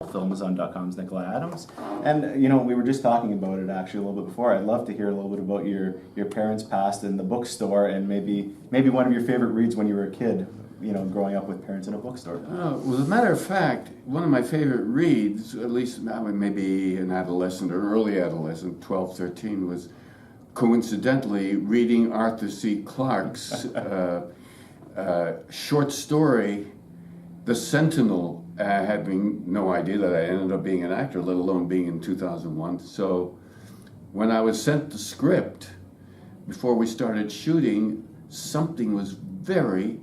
Filmazon.com's Nikolai Adams. And, we were just talking about it actually a little bit before. I'd love to hear a little bit about your parents' past in the bookstore and maybe one of your favorite reads when you were a kid, growing up with parents in a bookstore. Well, as a matter of fact, one of my favorite reads, at least maybe an adolescent or early adolescent, 12, 13, was coincidentally reading Arthur C. Clarke's short story, The Sentinel, having no idea that I ended up being an actor, let alone being in 2001. So when I was sent the script, before we started shooting, something was very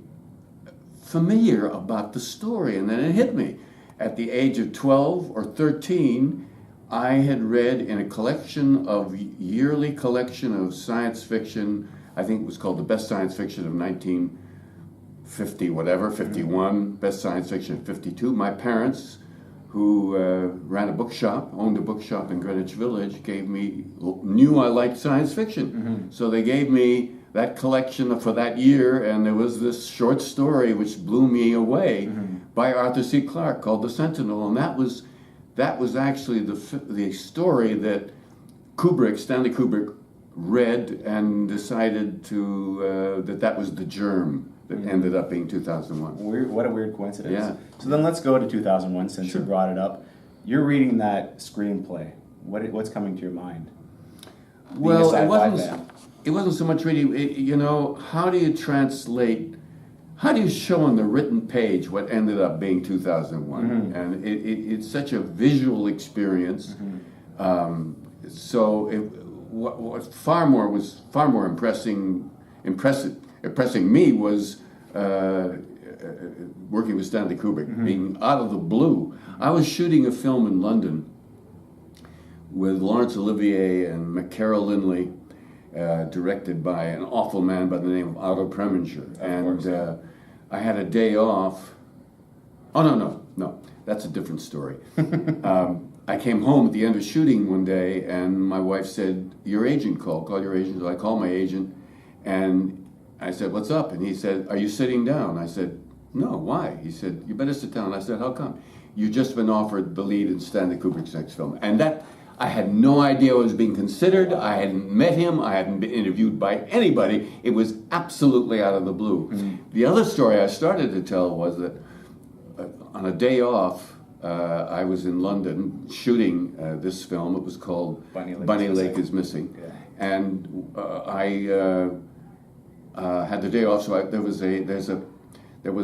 familiar about the story, and then it hit me. At the age of 12 or 13, I had read in a yearly collection of science fiction, I think it was called the Best Science Fiction of 1950, whatever, 51, Best Science Fiction of 52. My parents, who owned a bookshop in Greenwich Village, knew I liked science fiction. Mm-hmm. So they gave me that collection for that year, and there was this short story which blew me away by Arthur C. Clarke called The Sentinel, and that was actually the story that Stanley Kubrick read and decided that was the germ that ended up being 2001. What a weird coincidence. Yeah. So then let's go to 2001 since Sure. you brought it up. You're reading that screenplay. What's coming to your mind? Well, it wasn't so much reading. How do you show on the written page what ended up being 2001? Mm-hmm. And it's such a visual experience. Mm-hmm. What far more impressing me was working with Stanley Kubrick, mm-hmm. being out of the blue. I was shooting a film in London with Laurence Olivier and Carol Lindley, directed by an awful man by the name of Otto Preminger. I had a day off. Oh, no, that's a different story. I came home at the end of shooting one day, and my wife said, "Your agent called. Call your agent." So I called my agent, and I said, "What's up?" And he said, "Are you sitting down?" I said, "No, why?" He said, "You better sit down." I said, "How come?" "You've just been offered the lead in Stanley Kubrick's next film." And that, I had no idea what was being considered. I hadn't met him. I hadn't been interviewed by anybody. It was absolutely out of the blue. Mm-hmm. The other story I started to tell was that on a day off, I was in London shooting this film. It was called Bunny Lake is Missing. Yeah. And I had the day off, so there was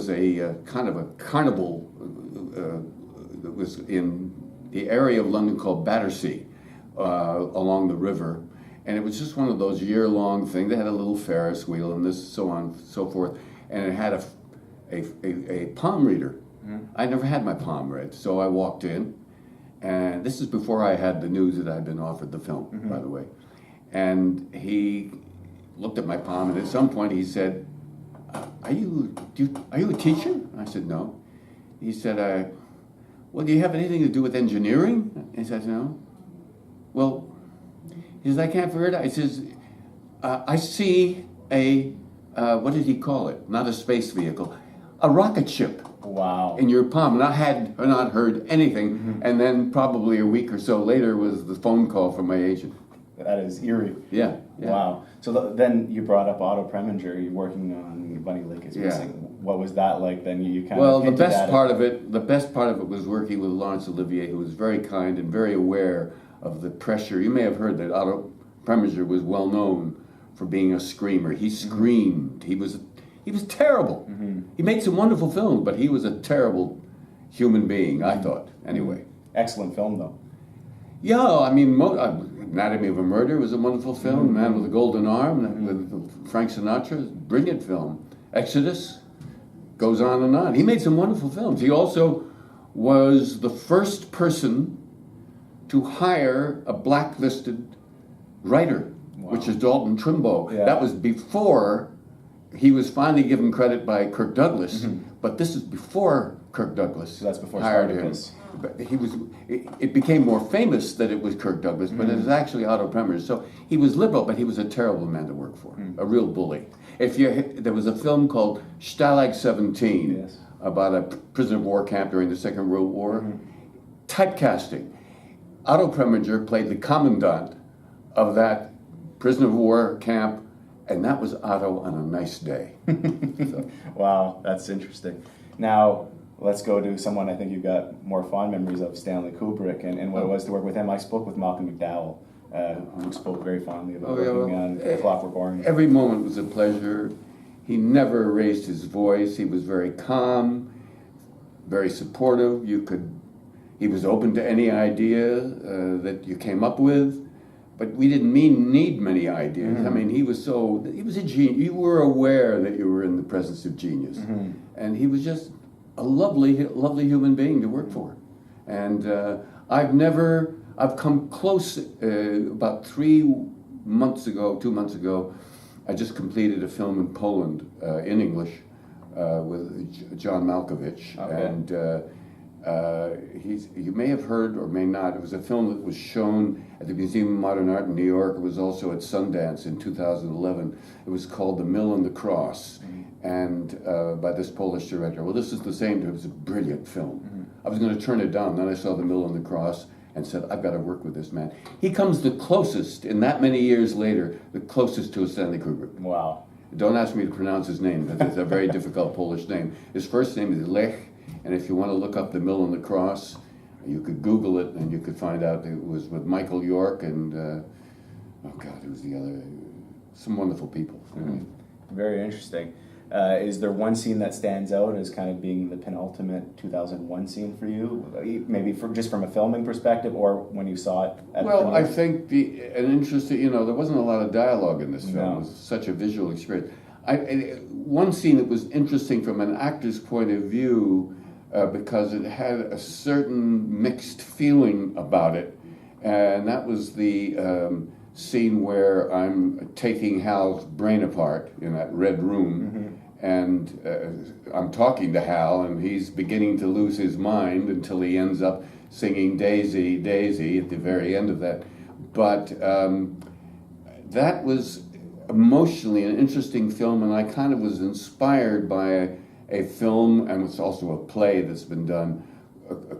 a kind of a carnival that was in the area of London called Battersea, along the river, and it was just one of those year-long things. They had a little Ferris wheel and this, so on, so forth, and it had a palm reader. Mm-hmm. I never had my palm read, so I walked in, and this is before I had the news that I'd been offered the film, mm-hmm. by the way, and he looked at my palm, and at some point he said, "Are you a teacher?" I said, "No." He said, "Well, do you have anything to do with engineering?" I said, "No." "Well," he says, "I can't figure it out." He says, "I see what did he call it? Not a space vehicle, a rocket ship." Wow. "In your palm." And I had not heard anything. Mm-hmm. And then probably a week or so later was the phone call from my agent. That is eerie. Yeah. Wow. So then you brought up Otto Preminger. You're working on Bunny Lake is Missing. What was that like then? You kind of the best part of it was working with Laurence Olivier, who was very kind and very aware of the pressure. You may have heard that Otto Preminger was well known for being a screamer. He screamed. Mm-hmm. He was terrible. Mm-hmm. He made some wonderful films, but he was a terrible human being, I thought, anyway. Excellent film, though. Yeah, I mean, Anatomy of a Murder was a wonderful film. Mm-hmm. Man with a Golden Arm, mm-hmm. with Frank Sinatra, brilliant film. Exodus goes on and on. He made some wonderful films. He also was the first person to hire a blacklisted writer, wow. which is Dalton Trimbo. Yeah. That was before he was finally given credit by Kirk Douglas, mm-hmm. but this is before Kirk Douglas. So that's before hired him. But it became more famous that it was Kirk Douglas, but it was actually Otto Preminger. So he was liberal, but he was a terrible man to work for, a real bully. There was a film called Stalag 17 about a prisoner of war camp during the Second World War. typecasting. Otto Preminger played the commandant of that prisoner of war camp, and that was Otto on a nice day. So. Wow, that's interesting. Now, let's go to someone I think you've got more fond memories of, Stanley Kubrick, and what it was to work with him. I spoke with Malcolm McDowell, who spoke very fondly about working on Clockwork Orange. Every moment was a pleasure. He never raised his voice. He was very calm, very supportive. He was open to any idea that you came up with, but we didn't need many ideas. Mm-hmm. I mean, he was a genius. You were aware that you were in the presence of genius. Mm-hmm. And he was just a lovely human being to work for. And I've come close, about 2 months ago, I just completed a film in Poland, in English, with John Malkovich. Okay. And you may have heard or may not, it was a film that was shown at the Museum of Modern Art in New York. It was also at Sundance in 2011. It was called The Mill and the Cross, and by this Polish director. Well, this is the same, it was a brilliant film. Mm-hmm. I was going to turn it down, then I saw The Mill and the Cross and said, I've got to work with this man. He comes the closest, in that many years later, the closest to a Stanley Kubrick. Wow. Don't ask me to pronounce his name, because it's a very difficult Polish name. His first name is Lech, and if you want to look up The Mill and the Cross, you could Google it, and you could find out it was with Michael York and, it was the other, some wonderful people. Mm-hmm. Very interesting. Is there one scene that stands out as kind of being the penultimate 2001 scene for you? Maybe just from a filming perspective, or when you saw it at Well, I think an interesting, there wasn't a lot of dialogue in this film. No. It was such a visual experience. One scene that was interesting from an actor's point of view, because it had a certain mixed feeling about it, and that was the scene where I'm taking Hal's brain apart in that red room, mm-hmm. and I'm talking to Hal, and he's beginning to lose his mind until he ends up singing Daisy, Daisy at the very end of that. But that was emotionally an interesting film, and I kind of was inspired by a film, and it's also a play that's been done,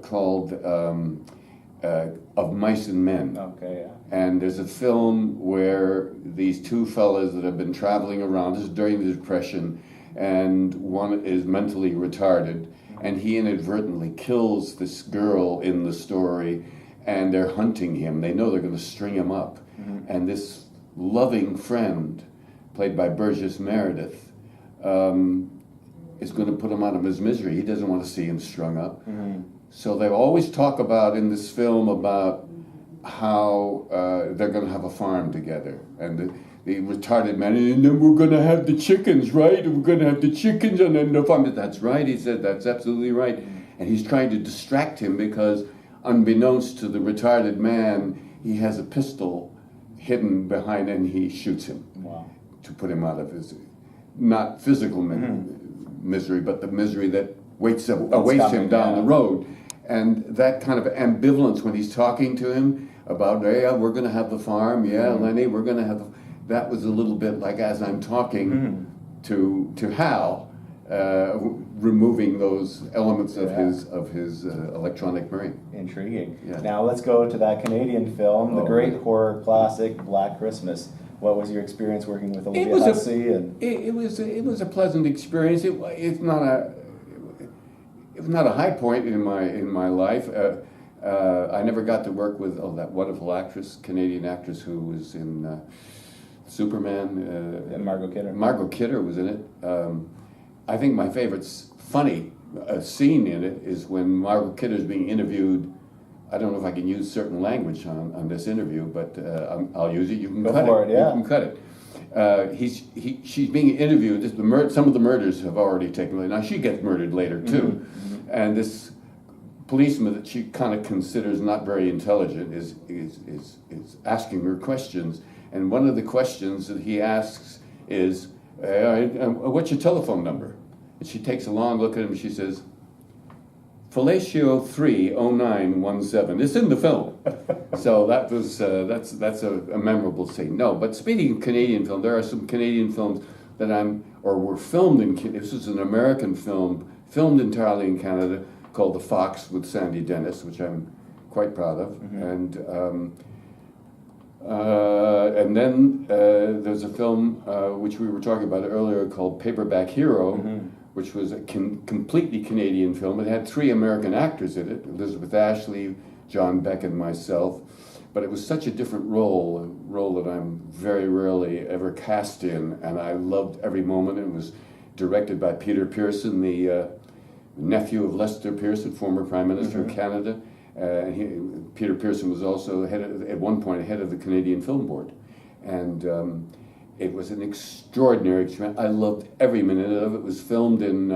called Of Mice and Men. Okay, yeah. And there's a film where these two fellas that have been traveling around, this is during the Depression, and one is mentally retarded, and he inadvertently kills this girl in the story, and they're hunting him. They know they're going to string him up. Mm-hmm. And this loving friend, played by Burgess Meredith, is going to put him out of his misery. He doesn't want to see him strung up. Mm-hmm. So they always talk about in this film about how they're going to have a farm together, and the retarded man, and then we're going to have the chickens, right? We're going to have the chickens and then the farm. That's right, he said, that's absolutely right. And he's trying to distract him because, unbeknownst to the retarded man, he has a pistol hidden behind, and he shoots him. Wow. To put him out of his, not physical misery, but the misery that awaits him down the road. And that kind of ambivalence when he's talking to him about, yeah, we're going to have the farm, yeah, Lenny, we're going to have the... That was a little bit like as I'm talking to Hal, removing those elements of his electronic brain. Intriguing. Yeah. Now let's go to that Canadian film, the great horror classic, Black Christmas. What was your experience working with Olivia Hussey? It was a pleasant experience. It's not a high point in my life. I never got to work with that wonderful actress, Canadian actress who was in Superman. And Margot Kidder. Margot Kidder was in it. I think my favorite funny scene in it is when Margot Kidder is being interviewed. I don't know if I can use certain language on this interview, but I'll use it. You can cut it. Yeah. You can cut it. She's being interviewed. Some of the murders have already taken place. Now she gets murdered later too, and this policeman that she kind of considers not very intelligent is asking her questions. And one of the questions that he asks is, "What's your telephone number?" And she takes a long look at him. And she says, "Fellatio 30917." It's in the film. So that's a memorable scene. No, but speaking of Canadian film, there are some Canadian films that were filmed in. This is an American film filmed entirely in Canada called The Fox with Sandy Dennis, which I'm quite proud of. And then there's a film which we were talking about earlier called Paperback Hero, which was a completely Canadian film. It had 3 American actors in it, Elizabeth Ashley, John Beck, and myself. But it was such a different role, a role that I'm very rarely ever cast in, and I loved every moment. It was directed by Peter Pearson, the nephew of Lester Pearson, former Prime Minister of Canada. Peter Pearson was also at one point head of the Canadian Film Board, and it was an extraordinary experience. I loved every minute of it. It was filmed in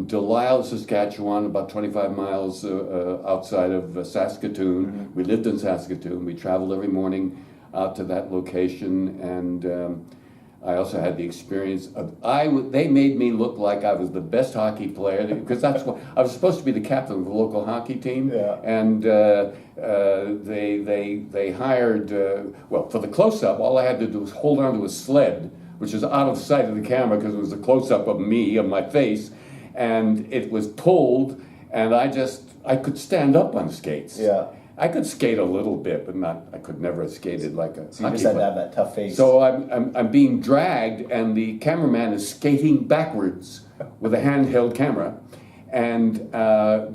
Delisle, Saskatchewan, about 25 miles outside of Saskatoon. We lived in Saskatoon. We traveled every morning out to that location, and I also had the experience of they made me look like I was the best hockey player, because that's what I was supposed to be, the captain of the local hockey team. And they hired for the close-up, all I had to do was hold on to a sled, which is out of sight of the camera because it was a close-up of me, of my face, and it was pulled, and I could stand up on skates. I could skate a little bit, but I could never have skated like a So you just had to have that tough face. So I'm being dragged, and the cameraman is skating backwards with a handheld camera, and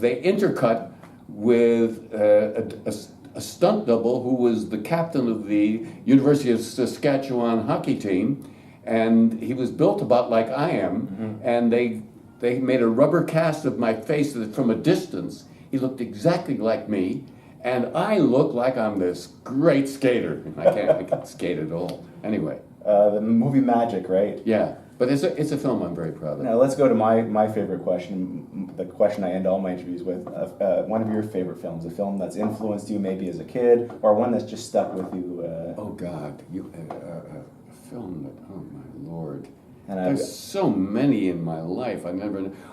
they intercut with a stunt double who was the captain of the University of Saskatchewan hockey team, and he was built about like I am, and they made a rubber cast of my face so that from a distance he looked exactly like me. And I look like I'm this great skater. I can't skate at all. Anyway. The movie Magic, right? Yeah, but it's a film I'm very proud of. Now let's go to my favorite question, the question I end all my interviews with. One of your favorite films, a film that's influenced you maybe as a kid, or one that's just stuck with you. Oh God, a film that, oh my Lord. And there's so many in my life.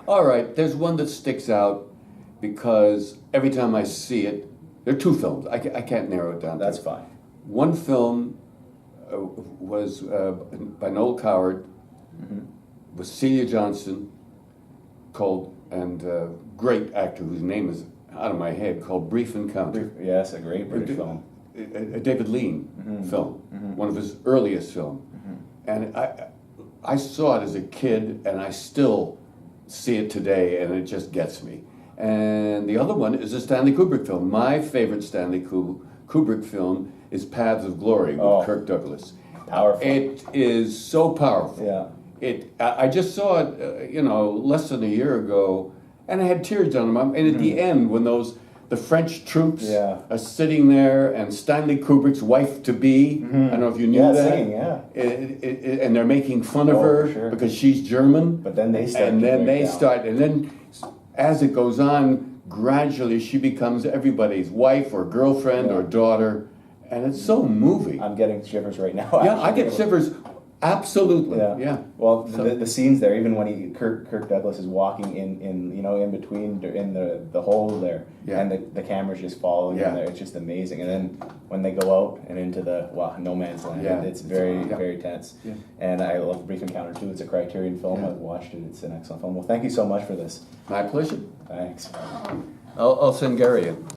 All right, there's one that sticks out because every time I see it, there are 2 films. I can't narrow it down. That's fine. One film was by Noel Coward, with Celia Johnson, and a great actor whose name is out of my head, called Brief Encounter. Yes, a great British film. A David Lean film, one of his earliest films. And I saw it as a kid, and I still see it today, and it just gets me. And the other one is a Stanley Kubrick film. My favorite Stanley Kubrick film is Paths of Glory with Kirk Douglas. Powerful. It is so powerful. I just saw it, less than a year ago, and I had tears on them. And at the end, when the French troops are sitting there, and Stanley Kubrick's wife-to-be, I don't know if you knew that. Singing, and they're making fun of her because she's German. But then they start. And then as it goes on, gradually she becomes everybody's wife or girlfriend or daughter, and it's so moving. I'm getting shivers right now. Yeah, I get shivers. Absolutely. Yeah. Well, the scenes there, even when Kirk Douglas is walking in between in the hole there, and the camera's just following him there, it's just amazing. And then when they go out and into the no man's land, it's very very tense. Yeah. And I love Brief Encounter too. It's a Criterion film. I've watched it. It's an excellent film. Well, thank you so much for this. My pleasure. Thanks. I'll send Gary in.